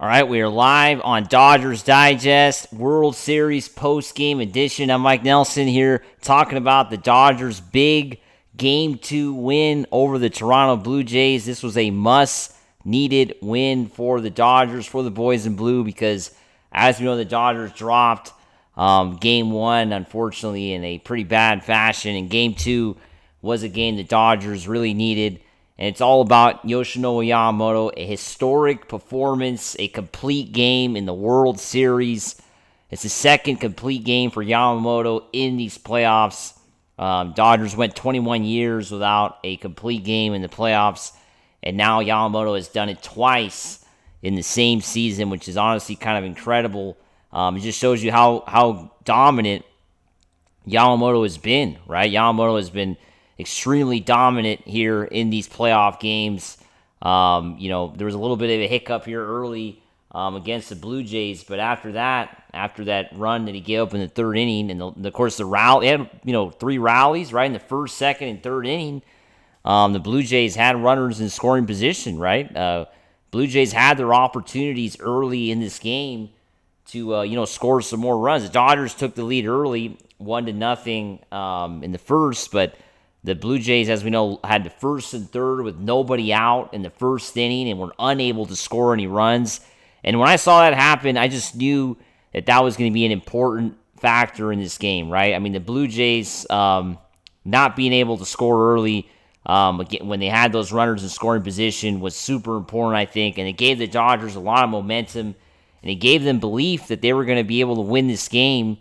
All right, we are live on Dodgers Digest, World Series post-game edition. I'm Mike Nelson here talking about the Dodgers' big Game 2 win over the Toronto Blue Jays. This was a must-needed win for the Dodgers, for the boys in blue, because as we know, the Dodgers dropped Game 1, unfortunately, in a pretty bad fashion, and Game 2 was a game the Dodgers really needed. And it's all about Yoshinobu Yamamoto, a historic performance, a complete game in the World Series. It's the second complete game for Yamamoto in these playoffs. Dodgers went 21 years without a complete game in the playoffs, and now Yamamoto has done it twice in the same season, which is honestly kind of incredible. It just shows you how dominant Yamamoto has been, right? Yamamoto has been extremely dominant here in these playoff games. There was a little bit of a hiccup here early against the Blue Jays, but after that run that he gave up in the third inning, and of course the rally, he had 3 rallies right in the first, second, and third inning. The Blue Jays had runners in scoring position, Blue Jays had their opportunities early in this game to score some more runs. The Dodgers took the lead early, 1-0 in the first, but the Blue Jays, as we know, had the first and third with nobody out in the first inning and were unable to score any runs. And when I saw that happen, I just knew that was going to be an important factor in this game, right? I mean, the Blue Jays not being able to score early when they had those runners in scoring position was super important, I think. And it gave the Dodgers a lot of momentum, and it gave them belief that they were going to be able to win this game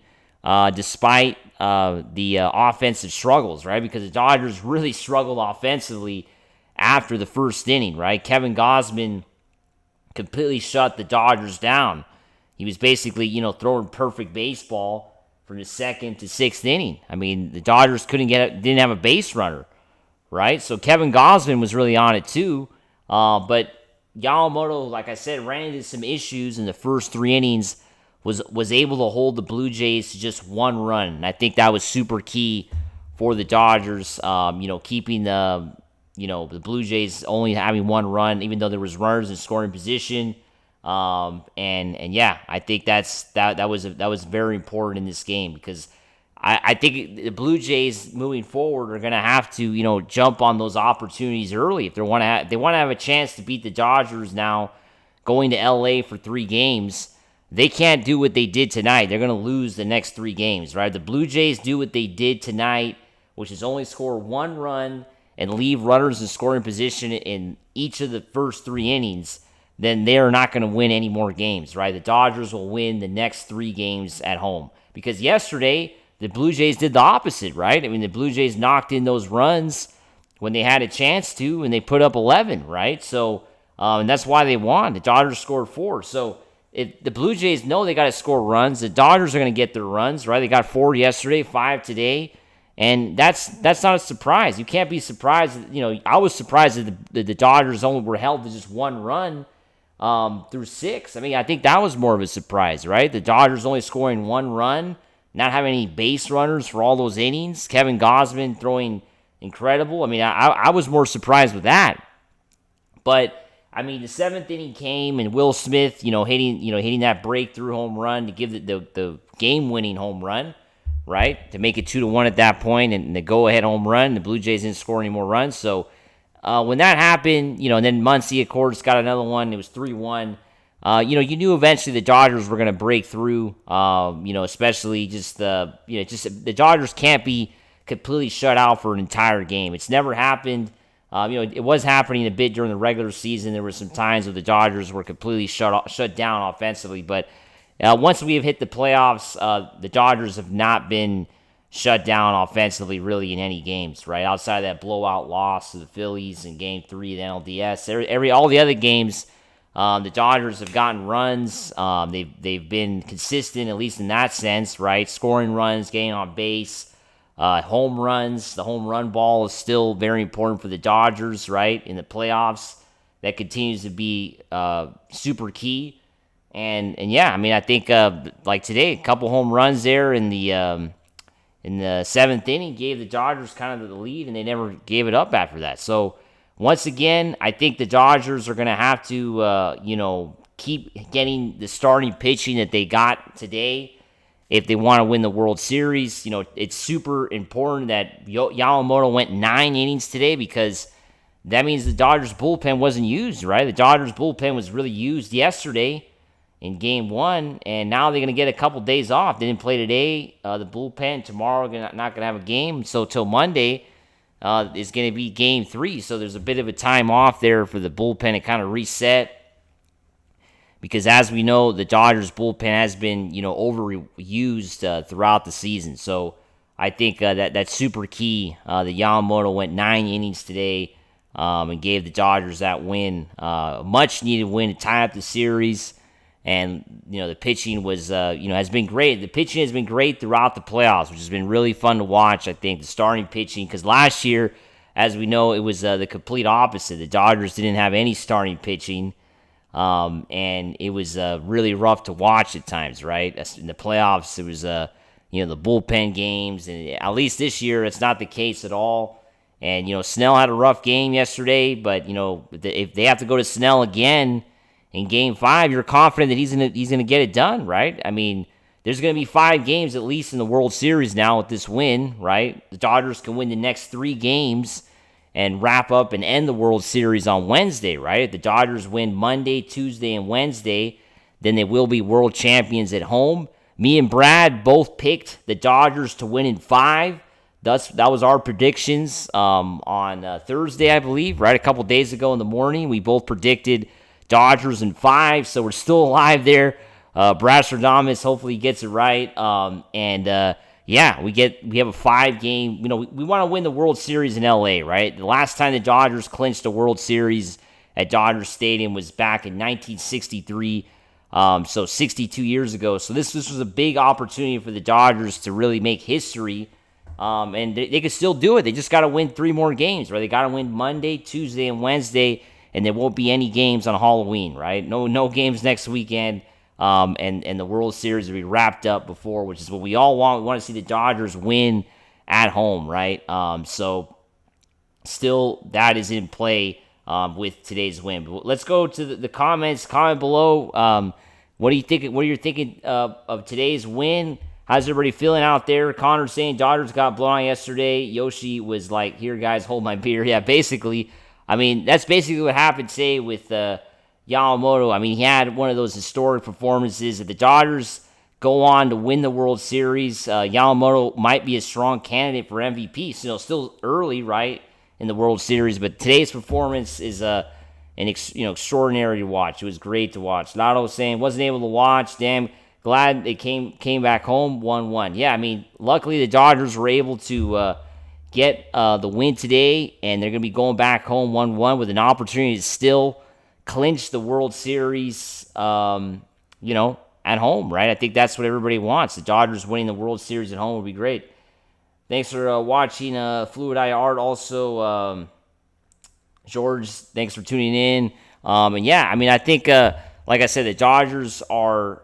despite the offensive struggles, right? Because the Dodgers really struggled offensively after the first inning, right? Kevin Gausman completely shut the Dodgers down. He was basically, throwing perfect baseball from the second to sixth inning. I mean, the Dodgers didn't have a base runner, right? So Kevin Gausman was really on it too. But Yamamoto, like I said, ran into some issues in the first 3 innings, was able to hold the Blue Jays to just 1 run. And I think that was super key for the Dodgers, keeping the Blue Jays only having 1 run, even though there was runners in scoring position. I think that was very important in this game, because I think the Blue Jays moving forward are going to have to, jump on those opportunities early if they want to have a chance to beat the Dodgers now going to LA for 3 games. They can't do what they did tonight. They're going to lose the next 3 games, right? The Blue Jays do what they did tonight, which is only score 1 run and leave runners in scoring position in each of the first 3 innings, then they're not going to win any more games, right? The Dodgers will win the next 3 games at home. Because yesterday, the Blue Jays did the opposite, right? I mean, the Blue Jays knocked in those runs when they had a chance to, and they put up 11, right? So, and that's why they won. The Dodgers scored 4. So, if the Blue Jays know they got to score runs, the Dodgers are going to get their runs, right? They got 4 yesterday, 5 today, and that's not a surprise. You can't be surprised. I was surprised that the Dodgers only were held to just 1 run through 6. I mean, I think that was more of a surprise, right? The Dodgers only scoring 1 run, not having any base runners for all those innings. Kevin Gausman throwing incredible. I mean, I was more surprised with that, but. I mean, the 7th inning came, and Will Smith, hitting that breakthrough home run to give the game-winning home run, right, to make it 2-1 at that point, and the go-ahead home run. The Blue Jays didn't score any more runs. So when that happened, and then Muncy, of course, got another one. It was 3-1. You knew eventually the Dodgers were going to break through. Especially the Dodgers can't be completely shut out for an entire game. It's never happened. It was happening a bit during the regular season. There were some times where the Dodgers were completely shut down offensively. But once we have hit the playoffs, the Dodgers have not been shut down offensively really in any games, right? Outside of that blowout loss to the Phillies in Game 3 of the NLDS. All the other games, the Dodgers have gotten runs. They've been consistent, at least in that sense, right? Scoring runs, getting on base. Home runs, the home run ball is still very important for the Dodgers, right? In the playoffs, that continues to be super key. And yeah, I mean, I think like today, a couple home runs there in the 7th inning gave the Dodgers kind of the lead, and they never gave it up after that. So once again, I think the Dodgers are going to have to keep getting the starting pitching that they got today if they want to win the World Series. It's super important that Yamamoto went 9 innings today, because that means the Dodgers bullpen wasn't used, right? The Dodgers bullpen was really used yesterday in Game 1, and now they're going to get a couple days off. They didn't play today. The bullpen tomorrow not going to have a game, so till Monday is going to be Game 3. So there's a bit of a time off there for the bullpen to kind of reset, because as we know, the Dodgers bullpen has been overused throughout the season. So I think that's super key. The Yamamoto went 9 innings today and gave the Dodgers that win, much needed win to tie up the series. And, the pitching was, has been great. The pitching has been great throughout the playoffs, which has been really fun to watch, I think, the starting pitching. Because last year, as we know, it was the complete opposite. The Dodgers didn't have any starting pitching, and it was really rough to watch at times, right? In the playoffs, it was, the bullpen games. And at least this year, it's not the case at all. And, Snell had a rough game yesterday, but, if they have to go to Snell again in Game 5, you're confident that he's gonna get it done, right? I mean, there's going to be 5 games at least in the World Series now with this win, right? The Dodgers can win the next 3 games and wrap up and end the World Series on Wednesday, right? If the Dodgers win Monday, Tuesday, and Wednesday, then they will be world champions at home. Me and Brad both picked the Dodgers to win in 5. That was our predictions on Thursday, I believe, right? A couple days ago in the morning, we both predicted Dodgers in 5, so we're still alive there. Brad Stradamus hopefully gets it right. We have a 5-game. We want to win the World Series in LA, right? The last time the Dodgers clinched a World Series at Dodger Stadium was back in 1963, so 62 years ago. So this was a big opportunity for the Dodgers to really make history, and they could still do it. They just got to win 3 more games, right? They got to win Monday, Tuesday, and Wednesday. And there won't be any games on Halloween, right? No games next weekend, and the World Series will be wrapped up before, which is what we all want. We want to see the Dodgers win at home, right? So still that is in play with today's win. But let's go to the comments. Comment below. What are you thinking? What are you thinking of today's win? How's everybody feeling out there? Connor saying Dodgers got blown out yesterday. Yoshi was like, "Here, guys, hold my beer." Yeah, basically. I mean, that's basically what happened today with Yamamoto. I mean, he had one of those historic performances. If the Dodgers go on to win the World Series, Yamamoto might be a strong candidate for MVP. So, still early, right, in the World Series. But today's performance is extraordinary to watch. It was great to watch. Lotto saying, wasn't able to watch. Damn, glad they came back home 1-1. Yeah, I mean, luckily the Dodgers were able to get the win today, and they're going to be going back home 1-1 with an opportunity to still clinch the World Series, at home, right? I think that's what everybody wants. The Dodgers winning the World Series at home would be great. Thanks for watching Fluid Eye Art. Also, George, thanks for tuning in. I think, like I said, the Dodgers are,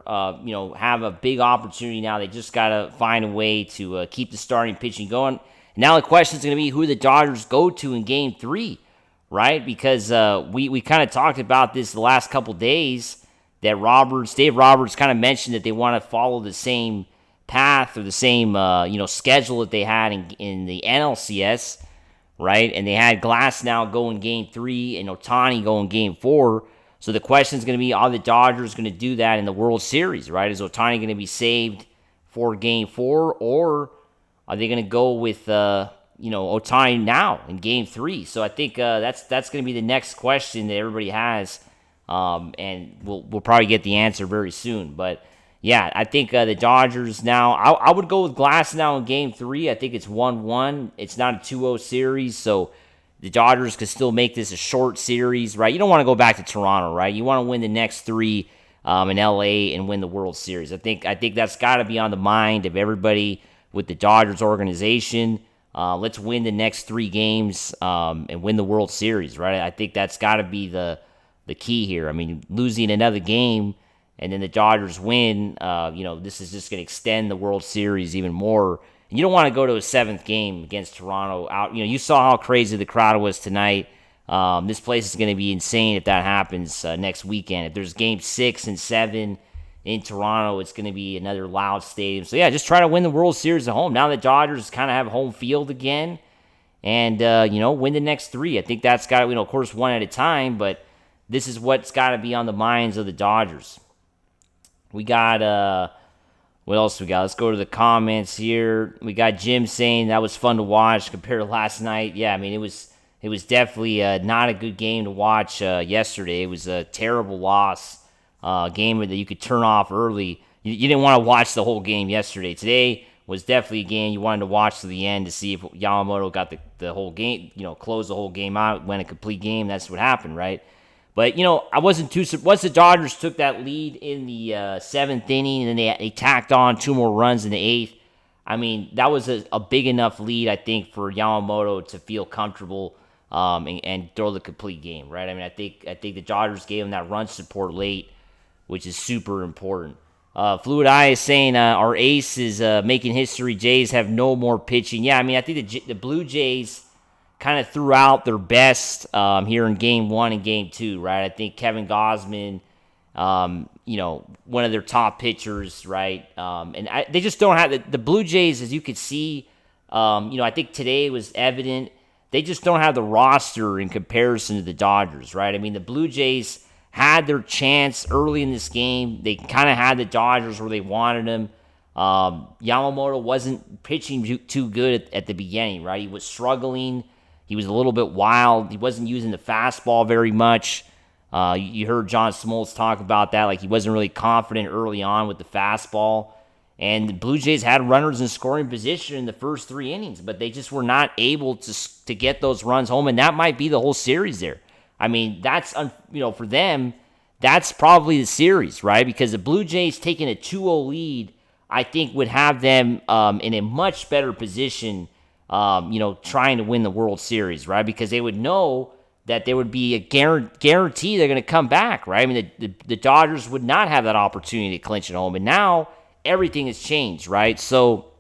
have a big opportunity now. They just got to find a way to keep the starting pitching going. Now the question is going to be who the Dodgers go to in Game 3, right? Because we kind of talked about this the last couple days, that Dave Roberts kind of mentioned that they want to follow the same path or the same schedule that they had in the NLCS, right? And they had Glasnow go in Game 3 and Ohtani go in Game 4. So the question is going to be, are the Dodgers going to do that in the World Series, right? Is Ohtani going to be saved for Game 4, or are they going to go with, Ohtani now in Game 3? So I think that's going to be the next question that everybody has, and we'll probably get the answer very soon. But, yeah, I think the Dodgers now, I would go with Glasnow in Game 3. I think it's 1-1. It's not a 2-0 series, so the Dodgers could still make this a short series, right? You don't want to go back to Toronto, right? You want to win the next 3 in LA and win the World Series. I think that's got to be on the mind of everybody with the Dodgers organization. Let's win the next 3 games and win the World Series, right? I think that's got to be the key here. I mean, losing another game and then the Dodgers win, this is just going to extend the World Series even more. And you don't want to go to a 7th game against Toronto out. You saw how crazy the crowd was tonight. This place is going to be insane if that happens next weekend. If there's game 6 and 7 in Toronto, it's going to be another loud stadium. So, yeah, just try to win the World Series at home. Now the Dodgers kind of have home field again and, win the next 3. I think that's got to, of course, one at a time, but this is what's got to be on the minds of the Dodgers. We got, what else we got? Let's go to the comments here. We got Jim saying that was fun to watch compared to last night. Yeah, I mean, it was definitely not a good game to watch yesterday. It was a terrible loss, game that you could turn off early. You didn't want to watch the whole game yesterday. Today was definitely a game you wanted to watch to the end to see if Yamamoto got the whole game, closed the whole game out, win a complete game. That's what happened, right? But, I wasn't too surprised. Once the Dodgers took that lead in the 7th inning and then they tacked on 2 more runs in the 8th, I mean, that was a big enough lead, I think, for Yamamoto to feel comfortable and throw the complete game, right? I mean, I think the Dodgers gave him that run support late, which is super important. Fluid Eye is saying our ace is making history. Jays have no more pitching. Yeah, I mean, I think the Blue Jays kind of threw out their best here in Game 1 and Game 2, right? I think Kevin Gausman, one of their top pitchers, right? They just don't have the Blue Jays, as you could see. I think today was evident. They just don't have the roster in comparison to the Dodgers, right? I mean, the Blue Jays had their chance early in this game. They kind of had the Dodgers where they wanted them. Yamamoto wasn't pitching too good at the beginning, right? He was struggling. He was a little bit wild. He wasn't using the fastball very much. You heard John Smoltz talk about that. Like, he wasn't really confident early on with the fastball. And the Blue Jays had runners in scoring position in the first 3 innings, but they just were not able to get those runs home. And that might be the whole series there. I mean, that's, for them, that's probably the series, right? Because the Blue Jays taking a 2-0 lead, I think, would have them in a much better position, trying to win the World Series, right? Because they would know that there would be a guarantee they're going to come back, right? I mean, the Dodgers would not have that opportunity to clinch at home. And now everything has changed, right? So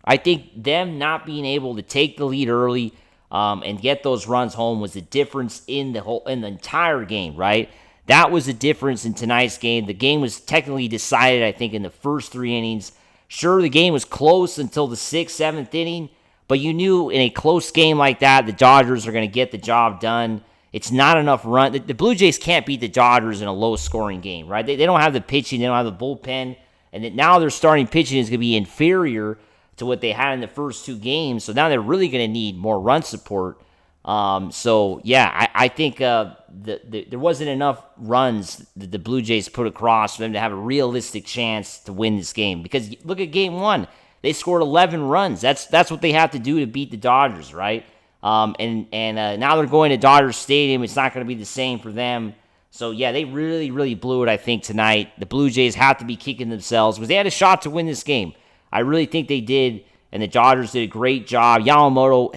I think them not being able to take the lead early and get those runs home was the difference in the entire game, right? That was the difference in tonight's game. The game was technically decided, I think, in the first 3 innings. Sure, the game was close until the 6th, 7th inning, but you knew in a close game like that, the Dodgers are going to get the job done. It's not enough run. The Blue Jays can't beat the Dodgers in a low-scoring game, right? They don't have the pitching. They don't have the bullpen. And now their starting pitching is going to be inferior to what they had in the first 2 games. So now they're really going to need more run support. I think there wasn't enough runs that the Blue Jays put across for them to have a realistic chance to win this game. Because look at Game 1. They scored 11 runs. That's what they have to do to beat the Dodgers, right? Now they're going to Dodger Stadium. It's not going to be the same for them. So, yeah, they really, really blew it, I think, tonight. The Blue Jays have to be kicking themselves because they had a shot to win this game. I really think they did, and the Dodgers did a great job. Yamamoto,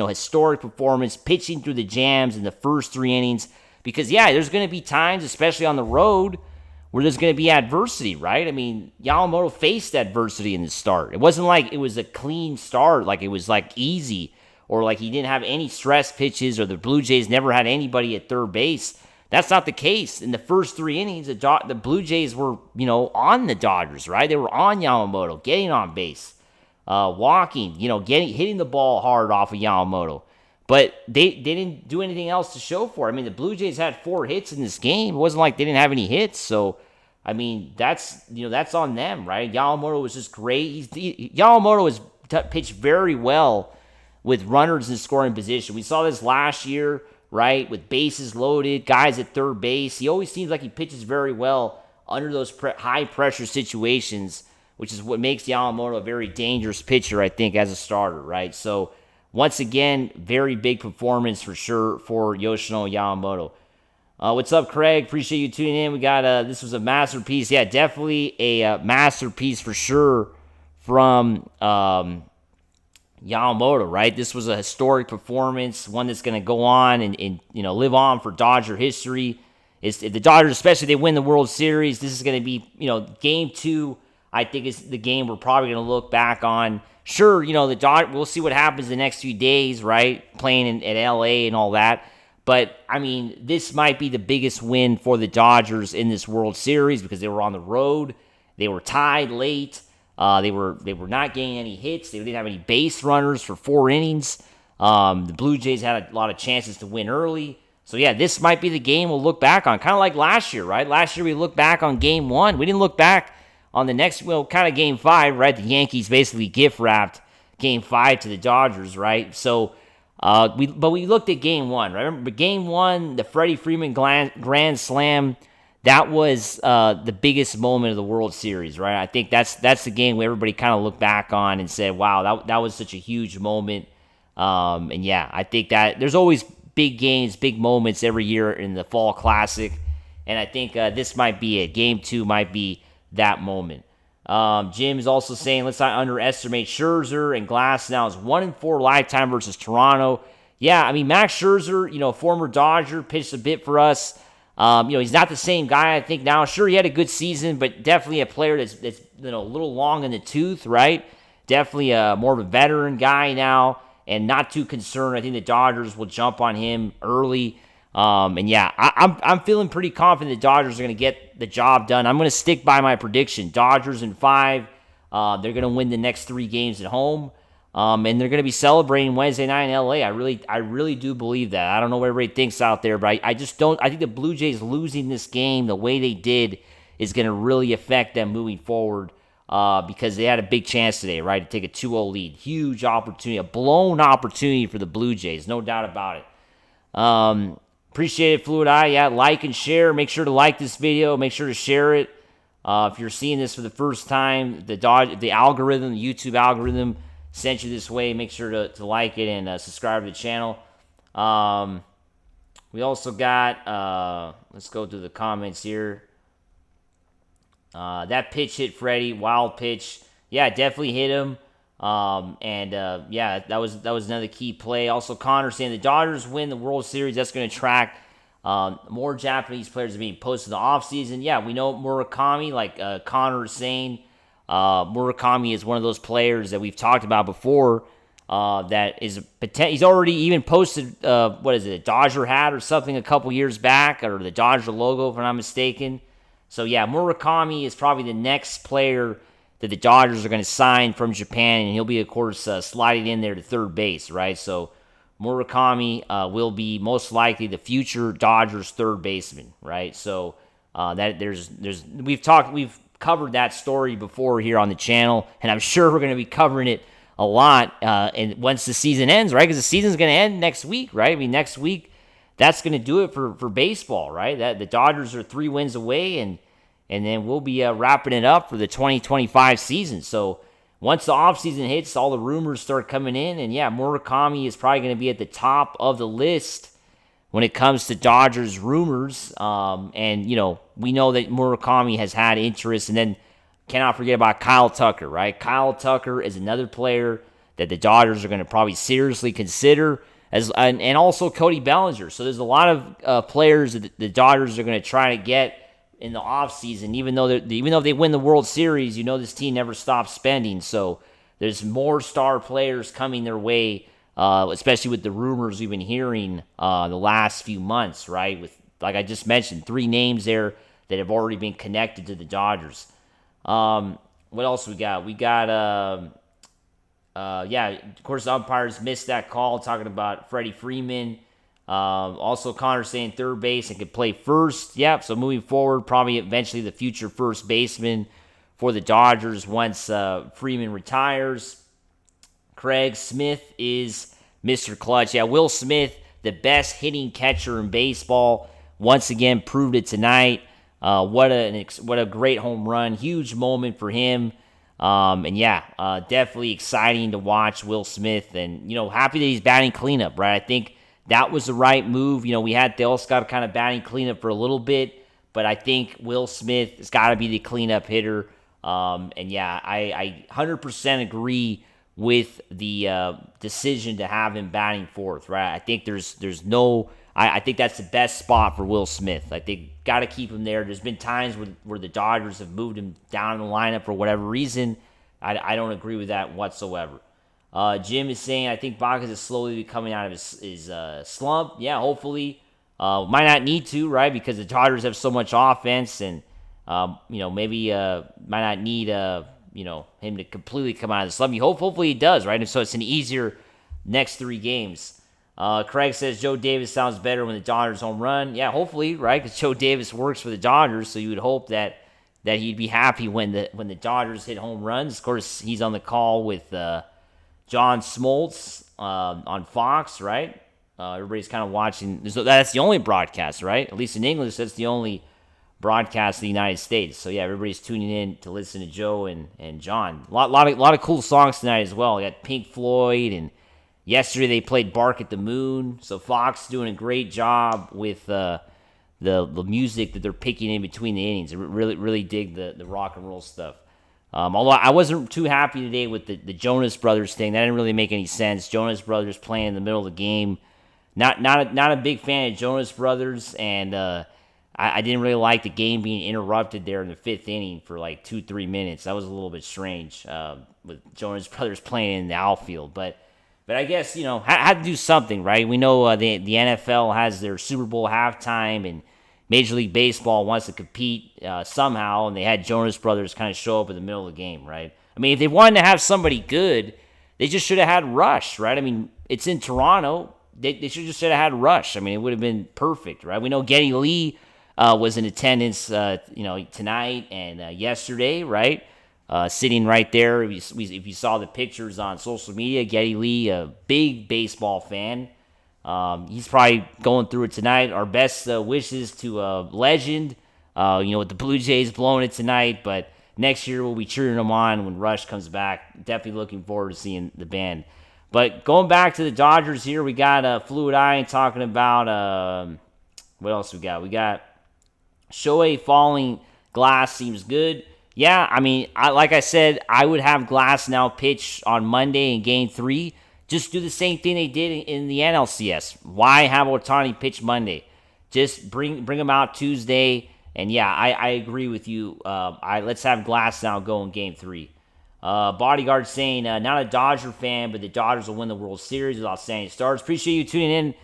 historic performance, pitching through the jams in the first 3 innings. Because, yeah, there's going to be times, especially on the road, where there's going to be adversity, right? I mean, Yamamoto faced adversity in the start. It wasn't like it was a clean start, like it was like easy, or like he didn't have any stress pitches, or the Blue Jays never had anybody at third base. That's not the case. In the first 3 innings, the Blue Jays were, on the Dodgers, right? They were on Yamamoto, getting on base, walking, hitting the ball hard off of Yamamoto. But they didn't do anything else to show for it. I mean, the Blue Jays had 4 hits in this game. It wasn't like they didn't have any hits. So, I mean, that's on them, right? Yamamoto was just great. Yamamoto has pitched very well with runners in scoring position. We saw this last year, right, with bases loaded, guys at third base. He always seems like he pitches very well under those high-pressure situations, which is what makes Yamamoto a very dangerous pitcher, I think, as a starter, right? So, once again, very big performance for sure for Yoshinobu Yamamoto. What's up, Craig? Appreciate you tuning in. We got this was a masterpiece. Yeah, definitely a masterpiece for sure from Yamamoto, right? This was a historic performance, one that's going to go on and live on for Dodger history. If the Dodgers, especially they win the World Series, this is going to be, Game 2, I think is the game we're probably going to look back on. Sure, the Dodgers, we'll see what happens the next few days, right? Playing at LA and all that. But, I mean, this might be the biggest win for the Dodgers in this World Series because they were on the road. They were tied late. They were not getting any hits. They didn't have any base runners for 4 innings. The Blue Jays had a lot of chances to win early. So, yeah, this might be the game we'll look back on. Kind of like last year, right? Last year we looked back on Game 1. We didn't look back on the next, kind of Game 5, right? The Yankees basically gift-wrapped Game 5 to the Dodgers, right? So, we looked at Game 1, right? Remember, Game 1, the Freddie Freeman grand slam, that was the biggest moment of the World Series, right? I think that's the game where everybody kind of looked back on and said, wow, that was such a huge moment. And yeah, I think that there's always big games, big moments every year in the Fall Classic. And I think this might be it. Game 2 might be that moment. Jim is also saying, let's not underestimate Scherzer and Glasnow is 1-4 lifetime versus Toronto. Yeah, I mean, Max Scherzer, former Dodger, pitched a bit for us. He's not the same guy, I think, now. Sure, he had a good season, but definitely a player that's a little long in the tooth, right? Definitely more of a veteran guy now, and not too concerned. I think the Dodgers will jump on him early. And yeah, I'm feeling pretty confident the Dodgers are going to get the job done. I'm going to stick by my prediction. Dodgers in 5. They're going to win the next 3 games at home. And they're going to be celebrating Wednesday night in LA. I really do believe that. I don't know what everybody thinks out there, but I just don't. I think the Blue Jays losing this game the way they did is going to really affect them moving forward because they had a big chance today, right, to take a 2-0 lead. Huge opportunity, a blown opportunity for the Blue Jays, no doubt about it. Appreciate it, Fluid Eye. Yeah, like and share. Make sure to like this video. Make sure to share it. If you're seeing this for the first time, the algorithm, the YouTube algorithm, sent you this way. Make sure to like it and subscribe to the channel. We also got, let's go to the comments here. That pitch hit Freddie, wild pitch. Yeah, definitely hit him. Yeah, that was another key play. Also, Connor saying the Dodgers win the World Series. That's going to attract more Japanese players being posted in the offseason. Yeah, we know Murakami, like Connor is saying. Murakami is one of those players that we've talked about before that is he's already even posted, a Dodger hat or something a couple years back, or the Dodger logo, if I'm not mistaken. So, yeah, Murakami is probably the next player that the Dodgers are going to sign from Japan, and he'll be, of course, sliding in there to third base, right? So, Murakami will be most likely the future Dodgers third baseman, right? So, we've covered that story before here on the channel, and I'm sure we're going to be covering it a lot and once the season ends, right? Because the season's going to end next week, right? I mean, next week, that's going to do it for baseball, right? That the Dodgers are 3 wins away, and then we'll be wrapping it up for the 2025 season. So once the offseason hits, all the rumors start coming in, and yeah, Murakami is probably going to be at the top of the list when it comes to Dodgers rumors. And, we know that Murakami has had interest. And then cannot forget about Kyle Tucker, right? Kyle Tucker is another player that the Dodgers are going to probably seriously consider, and also Cody Bellinger. So there's a lot of players that the Dodgers are going to try to get in the offseason. Even though they win the World Series, this team never stops spending. So there's more star players coming their way, especially with the rumors we've been hearing the last few months, right? With, like I just mentioned, 3 names there that have already been connected to the Dodgers. What else we got? We got, of course, the umpires missed that call, talking about Freddie Freeman. Also, Connor saying third base and could play first. Yep, so moving forward, probably eventually the future first baseman for the Dodgers once Freeman retires. Craig Smith is Mr. Clutch. Yeah, Will Smith, the best hitting catcher in baseball, once again proved it tonight. What a great home run. Huge moment for him. Definitely exciting to watch Will Smith. And, happy that he's batting cleanup, right? I think that was the right move. We had Teoscar kind of batting cleanup for a little bit, but I think Will Smith has got to be the cleanup hitter. I 100% agree with the decision to have him batting fourth, right? I think I think that's the best spot for Will Smith. I think got to keep him there. There's been times where the Dodgers have moved him down in the lineup for whatever reason. I don't agree with that whatsoever. Jim is saying, I think Pajes is slowly coming out of his slump. Yeah, hopefully. Might not need to, right? Because the Dodgers have so much offense, and maybe might not need him to completely come out of the slump. Hopefully he does, right? And so it's an easier next 3 games. Craig says Joe Davis sounds better when the Dodgers home run. Yeah, hopefully, right? Because Joe Davis works for the Dodgers, so you would hope that he'd be happy when the Dodgers hit home runs. Of course, he's on the call with John Smoltz on Fox, right? Everybody's kind of watching. That's the only broadcast, right? At least in English, that's the only broadcast in the United States. So yeah, everybody's tuning in to listen to Joe and John. A lot of cool songs tonight as well. We got Pink Floyd, and yesterday they played Bark at the Moon. So Fox doing a great job with the music that they're picking in between the innings. I really dig the rock and roll stuff. Although I wasn't too happy today with the Jonas Brothers thing. That didn't really make any sense. Jonas Brothers playing in the middle of the game. Not a big fan of Jonas Brothers, and I didn't really like the game being interrupted there in the 5th inning for like 2-3 minutes. That was a little bit strange with Jonas Brothers playing in the outfield. But I guess, had to do something, right? We know the NFL has their Super Bowl halftime, and Major League Baseball wants to compete somehow, and they had Jonas Brothers kind of show up in the middle of the game, right? I mean, if they wanted to have somebody good, they just should have had Rush, right? I mean, it's in Toronto. They should have had Rush. I mean, it would have been perfect, right? We know Geddy Lee was in attendance, tonight and yesterday, right? Sitting right there. If you saw the pictures on social media, Geddy Lee, a big baseball fan. He's probably going through it tonight. Our best wishes to Legend, with the Blue Jays blowing it tonight. But next year we'll be cheering him on when Rush comes back. Definitely looking forward to seeing the band. But going back to the Dodgers here, we got Fluid Eye talking about what else we got? We got Shohei falling Glass seems good. Yeah, I mean, like I said, I would have Glasnow pitch on Monday in Game 3. Just do the same thing they did in the NLCS. Why have Ohtani pitch Monday? Just bring him out Tuesday. And yeah, I agree with you. Let's have Glasnow go in Game 3. Bodyguard saying, not a Dodger fan, but the Dodgers will win the World Series without saying stars. Appreciate you tuning in.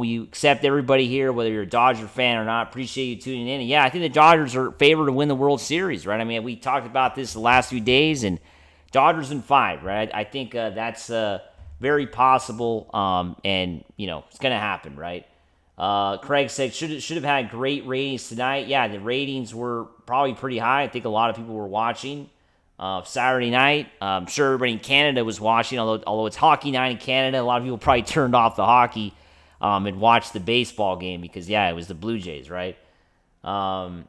We accept everybody here, whether you're a Dodger fan or not. Appreciate you tuning in. And yeah, I think the Dodgers are favored to win the World Series, right? I mean, we talked about this the last few days, and Dodgers in 5, right? I think that's very possible, and it's going to happen, right? Craig said should have had great ratings tonight. Yeah, the ratings were probably pretty high. I think a lot of people were watching. Saturday night, I'm sure everybody in Canada was watching, although it's hockey night in Canada, a lot of people probably turned off the hockey and watched the baseball game because, yeah, it was the Blue Jays, right? And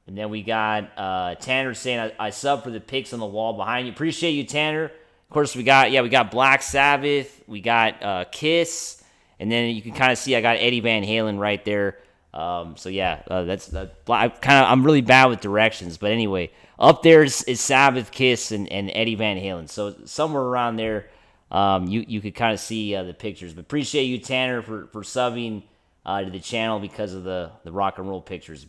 then we got Tanner saying, I sub for the picks on the wall behind you. Appreciate you, Tanner. Of course, we got Black Sabbath, we got Kiss, and then you can kind of see I got Eddie Van Halen right there. I'm really bad with directions, but anyway, up there is Sabbath, Kiss, and Eddie Van Halen. So somewhere around there, you could kind of see the pictures. But appreciate you, Tanner, for subbing to the channel because of the rock and roll pictures.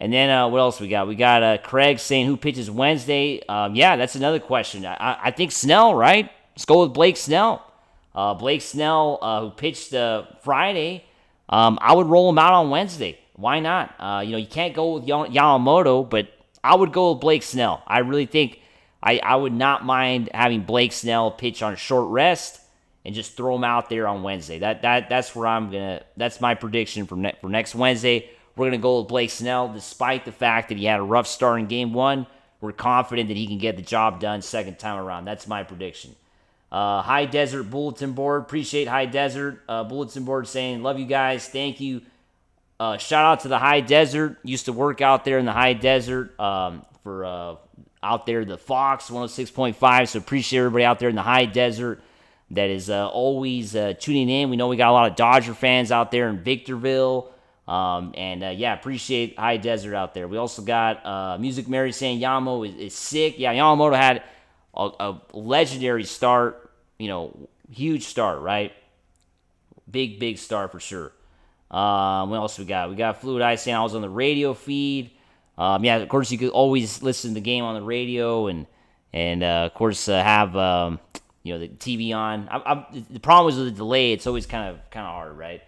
And then what else we got? We got Craig saying who pitches Wednesday. Yeah, that's another question. I think Snell, right? Let's go with Blake Snell. Blake Snell, who pitched Friday. I would roll him out on Wednesday. Why not? You can't go with Yamamoto, but I would go with Blake Snell. I really think I would not mind having Blake Snell pitch on short rest and just throw him out there on Wednesday. That's where that's my prediction for next Wednesday. We're gonna go with Blake Snell, despite the fact that he had a rough start in Game 1. We're confident that he can get the job done second time around. That's my prediction. High Desert Bulletin Board. Appreciate High Desert Bulletin Board saying, love you guys. Thank you. Shout out to the High Desert. Used to work out there in the High Desert for out there, the Fox 106.5. So appreciate everybody out there in the High Desert that is always tuning in. We know we got a lot of Dodger fans out there in Victorville. Appreciate High Desert out there. We also got Music Mary saying Yamo is sick. Yeah, Yamamoto had a legendary start, huge start, right? Big start for sure. What else we got? We got Fluid Eye saying I was on the radio feed. Of course, you could always listen to the game on the radio and of course, have, the TV on. The problem is with the delay, it's always kind of hard, right?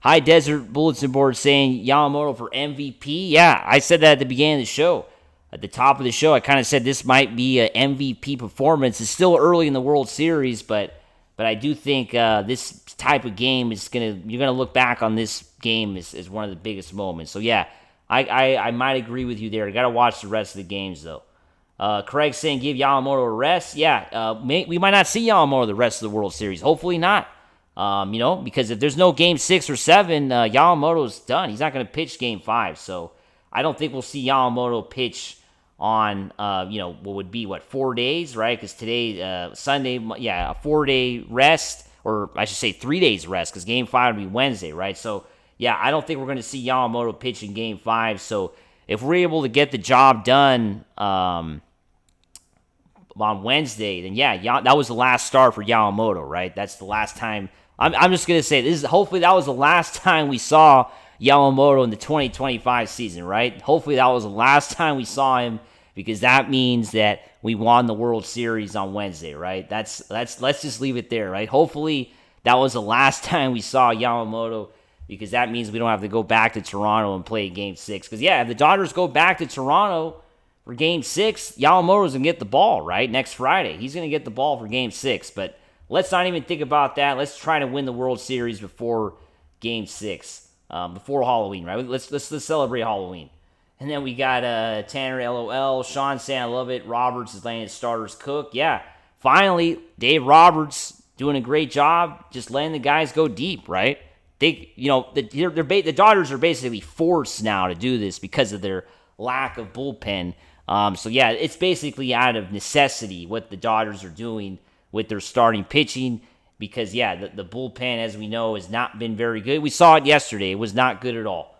High Desert Bulletin Board saying Yamamoto for MVP. Yeah, I said that at the beginning of the show. At the top of the show, I kind of said this might be an MVP performance. It's still early in the World Series, but I do think this type of game you're gonna look back on this game as one of the biggest moments. So yeah, I might agree with you there. I gotta watch the rest of the games though. Craig saying give Yamamoto a rest. Yeah, we might not see Yamamoto the rest of the World Series. Hopefully not. Because if there's no Game 6 or 7, Yamamoto's done. He's not going to pitch Game 5. So I don't think we'll see Yamamoto pitch on, what would be, 4 days, right? Because today, Sunday, a 4-day rest, or I should say 3 days rest, because Game 5 would be Wednesday, right? So, yeah, I don't think we're going to see Yamamoto pitch in Game 5. So if we're able to get the job done on Wednesday, then, that was the last start for Yamamoto, right? That's the last time. I'm just going to say, hopefully that was the last time we saw Yamamoto in the 2025 season, right? Hopefully that was the last time we saw him, because that means that we won the World Series on Wednesday, right? Let's just leave it there, right? Hopefully that was the last time we saw Yamamoto, because that means we don't have to go back to Toronto and play Game 6. Because, if the Dodgers go back to Toronto for Game 6, Yamamoto's going to get the ball, right? Next Friday. He's going to get the ball for Game 6, but let's not even think about that. Let's try to win the World Series before Game 6, before Halloween, right? Let's celebrate Halloween. And then we got Tanner LOL, Sean saying, I love it. Roberts is letting his starters cook. Yeah, finally, Dave Roberts doing a great job just letting the guys go deep, right? The Dodgers are basically forced now to do this because of their lack of bullpen. It's basically out of necessity what the Dodgers are doing with their starting pitching, because, the bullpen, as we know, has not been very good. We saw it yesterday. It was not good at all.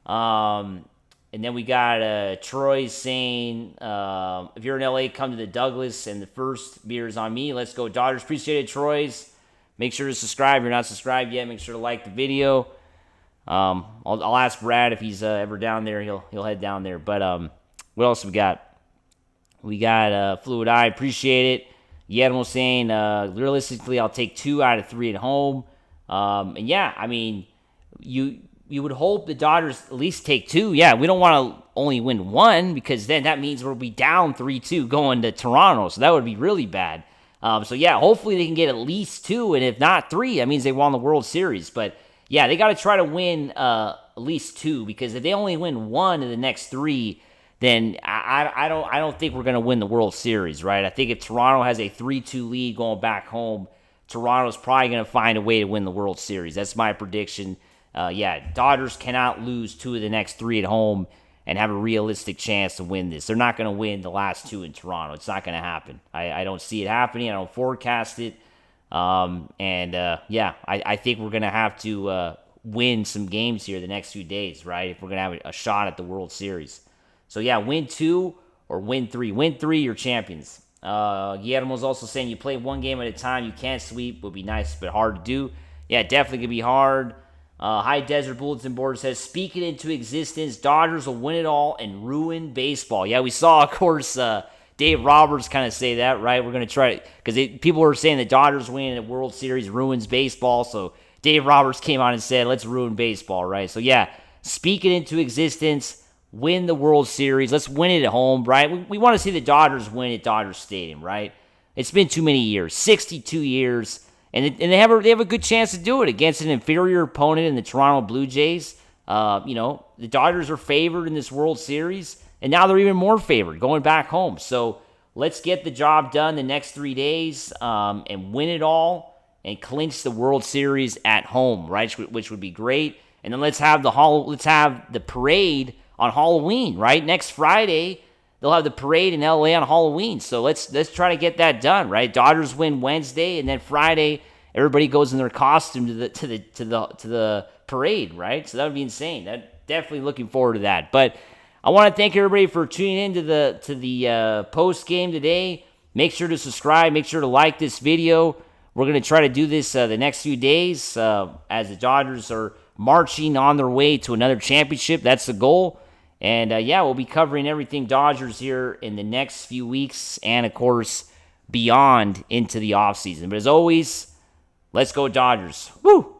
And then we got Troy saying, if you're in LA, come to the Douglas, and the first beer is on me. Let's go Dodgers. Appreciate it, Troy's. Make sure to subscribe. If you're not subscribed yet, make sure to like the video. I'll ask Brad if he's ever down there. He'll head down there. But what else we got? We got Fluid Eye. Appreciate it. Guillermo saying, realistically, I'll take 2 out of 3 at home. You would hope the Dodgers at least take 2. Yeah, we don't want to only win 1, because then that means we'll be down 3-2 going to Toronto. So that would be really bad. Hopefully they can get at least 2, and if not 3, that means they won the World Series. But, they got to try to win at least 2, because if they only win 1 in the next 3, then I don't think we're going to win the World Series, right? I think if Toronto has a 3-2 lead going back home, Toronto's probably going to find a way to win the World Series. That's my prediction. Dodgers cannot lose 2 of the next 3 at home and have a realistic chance to win this. They're not going to win the last 2 in Toronto. It's not going to happen. I don't see it happening. I don't forecast it. I think we're going to have to win some games here the next few days, right? If we're going to have a shot at the World Series. So, win 2 or win 3. Win 3, you're champions. Guillermo's also saying you play 1 game at a time. You can't sweep. Would be nice, but hard to do. Yeah, definitely going to be hard. High Desert Bulletin Board says, speak it into existence. Dodgers will win it all and ruin baseball. Yeah, we saw, of course, Dave Roberts kind of say that, right? We're going to try it, because people were saying the Dodgers winning a World Series ruins baseball. So Dave Roberts came on and said, let's ruin baseball, right? So, speak it into existence. Win the World Series. Let's win it at home, right? We want to see the Dodgers win at Dodger Stadium, right? It's been too many years, 62 years, and they have a good chance to do it against an inferior opponent in the Toronto Blue Jays. The Dodgers are favored in this World Series, and now they're even more favored going back home. So let's get the job done the next 3 days and win it all and clinch the World Series at home, right? Which would be great. And then let's have the parade on Halloween, right? Next Friday, they'll have the parade in LA on Halloween. So let's try to get that done, right? Dodgers win Wednesday, and then Friday, everybody goes in their costume to the parade, right? So that would be insane. Definitely looking forward to that. But I want to thank everybody for tuning in to the post game today. Make sure to subscribe. Make sure to like this video. We're going to try to do this the next few days as the Dodgers are marching on their way to another championship. That's the goal. And, we'll be covering everything Dodgers here in the next few weeks and, of course, beyond into the offseason. But as always, let's go Dodgers. Woo!